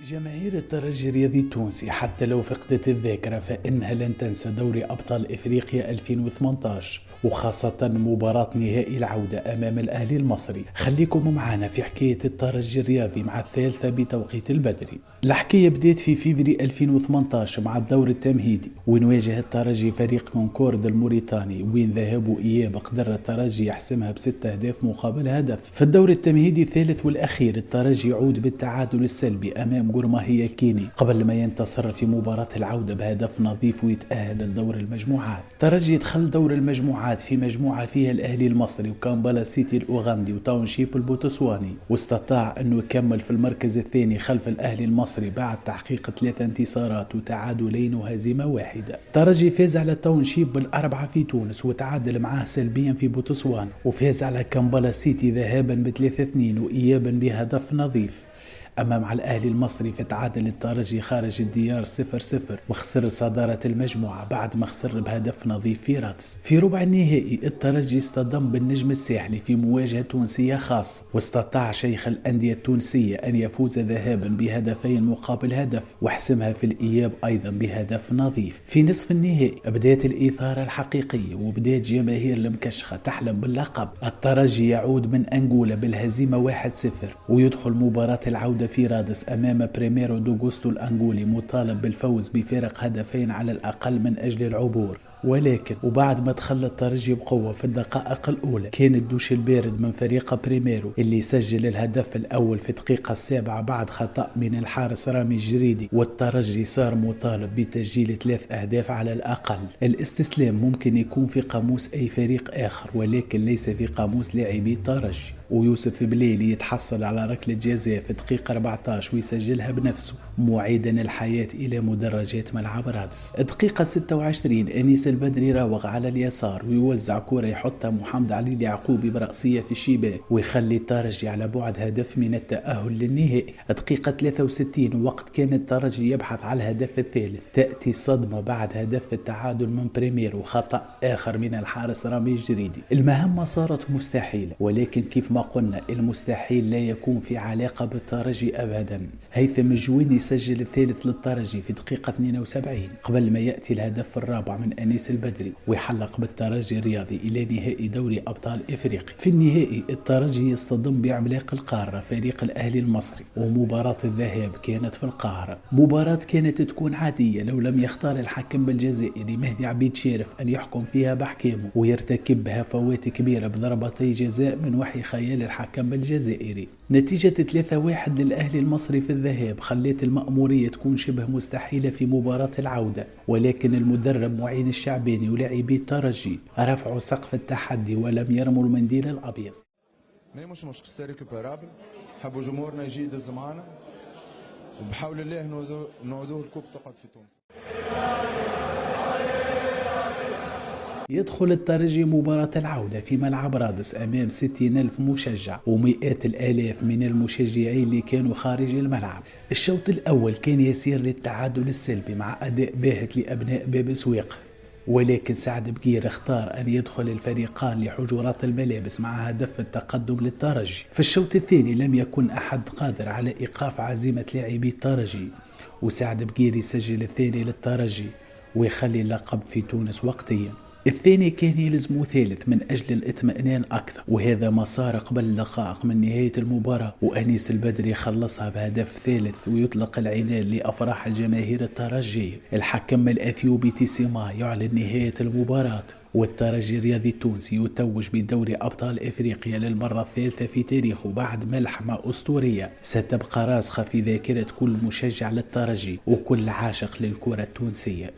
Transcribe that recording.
جماهير الترجي الرياضي التونسي حتى لو فقدت الذاكرة فإنها لن تنسى دوري أبطال إفريقيا 2018 وخاصة مباراة نهائي العودة أمام الأهلي المصري. خليكم معنا في حكاية الترجي الرياضي مع الثالثة بتوقيت البدري. الحكاية بدأت في فبراير 2018 مع الدور التمهيدي وين واجه الترجي فريق كونكورد الموريتاني وين ذهاب وإياب قدر الترجي يحسمها ب6 أهداف مقابل هدف. في الدور التمهيدي الثالث والأخير الترجي يعود بالتعادل السلبي أمام جورماهية الكيني قبل ما ينتصر في مباراة العودة بهدف نظيف ويتأهل لدور المجموعات. الترجي دخل دور المجموعات في مجموعة فيها الأهلي المصري وكامبالا سيتي الأوغندي وتاونشيب البوتسواني، واستطاع أنه يكمل في المركز الثاني خلف الأهلي المصري بعد تحقيق 3 انتصارات وتعادلين وهزيمة واحدة. الترجي فاز على تاونشيب بالأربعة في تونس وتعادل معه سلبيا في بوتسوانا، وفاز على كامبالا سيتي ذهابا ب3-2 وإيابا بهدف نظيف. أما مع الأهلي المصري فتعادل الترجي خارج الديار 0-0 وخسر صدارة المجموعة بعد ما خسر بهدف نظيف في رادس. في ربع النهائي الترجي اصطدم بالنجم الساحلي في مواجهة تونسية خاصة، واستطاع شيخ الأندية التونسية أن يفوز ذهابا بهدفين مقابل هدف وحسمها في الإياب أيضا بهدف نظيف. في نصف النهائي بدأت الإثارة الحقيقية وبدأت جماهير المكشخة تحلم باللقب. الترجي يعود من أنغولا بالهزيمة 1-0 ويدخل مباراة العودة في رادس أمام بريميرو دوغوستو الأنغولي مطالب بالفوز بفارق هدفين على الأقل من أجل العبور. ولكن وبعد ما دخل الترجي بقوة في الدقائق الأولى كان الدوش البارد من فريق بريميرو اللي سجل الهدف الأول في الدقيقة 7 بعد خطأ من الحارس رامي الجريدي، والترجي صار مطالب بتسجيل 3 أهداف على الأقل. الاستسلام ممكن يكون في قاموس أي فريق آخر ولكن ليس في قاموس لاعبي الترجي، ويوسف بليلي يتحصل على ركلة جزاء في الدقيقة 14 ويسجلها بنفسه معيدا الحياة إلى مدرجات ملعب رادس. الدقيقة 26 أنيس البدري راوغ على اليسار ويوزع كرة يحطها محمد علي اليعقوبي برأسية في الشباك ويخلي الترجي على بعد هدف من التأهل للنهائي. الدقيقة 63 وقت كان الترجي يبحث على الهدف الثالث تأتي الصدمة بعد هدف التعادل من بريمير وخطأ آخر من الحارس رامي الجريدي. المهمة صارت مستحيلة، ولكن كيف ما قلنا المستحيل لا يكون في علاقة بالترجي أبدا. هيثم الجويني سجل الثالث للترجي في دقيقة 72 قبل ما يأتي الهدف الرابع من أنيس البدري ويحلق بالترجي الرياضي إلى نهائي دوري أبطال إفريقيا. في النهائي الترجي يصطدم بعملاق القارة فريق الأهلي المصري، ومباراة الذهاب كانت في القاهرة. مباراة كانت تكون عادية لو لم يختار الحكم الجزائري مهدي عبيد شارف أن يحكم فيها بحكامه ويرتكب هفوات كبيرة بضربتي جزاء من وحي خيال الحكم الجزائري. نتيجة 3-1 للأهلي المصري في الذهاب خلت المأمورية تكون شبه مستحيلة في مباراة العودة، ولكن المدرب معين الشعباني ولاعبي الترجي رفعوا سقف التحدي ولم يرموا المنديل الأبيض. مش مشكل ريكوبيرابل، حبوا جمهورنا يجي يدز معنا وبحول الله نعودوه الكوب تقعد في تونس. يدخل الترجي مباراة العودة في ملعب رادس أمام 60,000 مشجع ومئات الآلاف من المشجعين اللي كانوا خارج الملعب. الشوط الأول كان يسير للتعادل السلبي مع أداء باهت لأبناء باب سويق، ولكن سعد بقير اختار أن يدخل الفريقان لحجرات الملابس مع هدف التقدم للترجي. في الشوط الثاني لم يكن أحد قادر على إيقاف عزيمة لاعبي الترجي، وسعد بقير يسجل الثاني للترجي ويخلي اللقب في تونس وقتيا. الثاني كان يلزمه ثالث من أجل الاطمئنان أكثر، وهذا ما صار قبل دقائق من نهاية المباراة، وأنيس البدري خلصها بهدف ثالث ويطلق العنان لأفراح الجماهير الترجية. الحكم الأثيوبي تيسيما يعلن نهاية المباراة، والترجي الرياضي التونسي يتوج بدوري أبطال إفريقيا للمرة الثالثة في تاريخه بعد ملحمة أسطورية ستبقى راسخة في ذاكرة كل مشجع للترجي وكل عاشق للكرة التونسية.